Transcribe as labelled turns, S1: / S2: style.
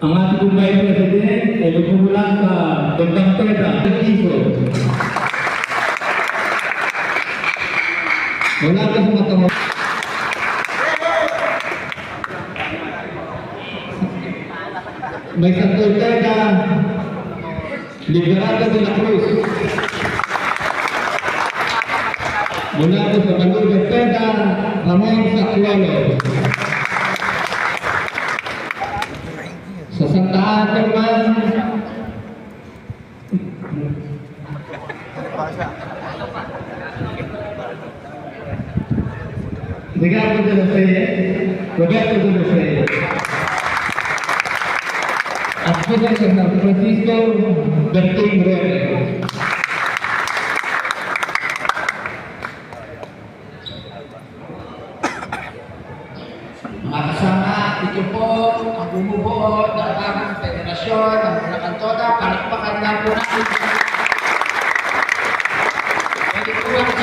S1: Ang ating Vice President ay magmumula sa Bandang Teda, Tiso. Wala ka sa matawa. May Santo Teda, Liberado de la Cruz. Mula ko sa Bandang Teda, Ramon Sacualo. Sa Santa Ana naman, Ricardo de la Fe, Roberto de la Fe. At po sa San Francisco, Berting Rene.
S2: Mga kasama, ito po ang bumubuo ng bagong federasyon ng mga kantoda. Palakpakan lang po natin. Pwede po lang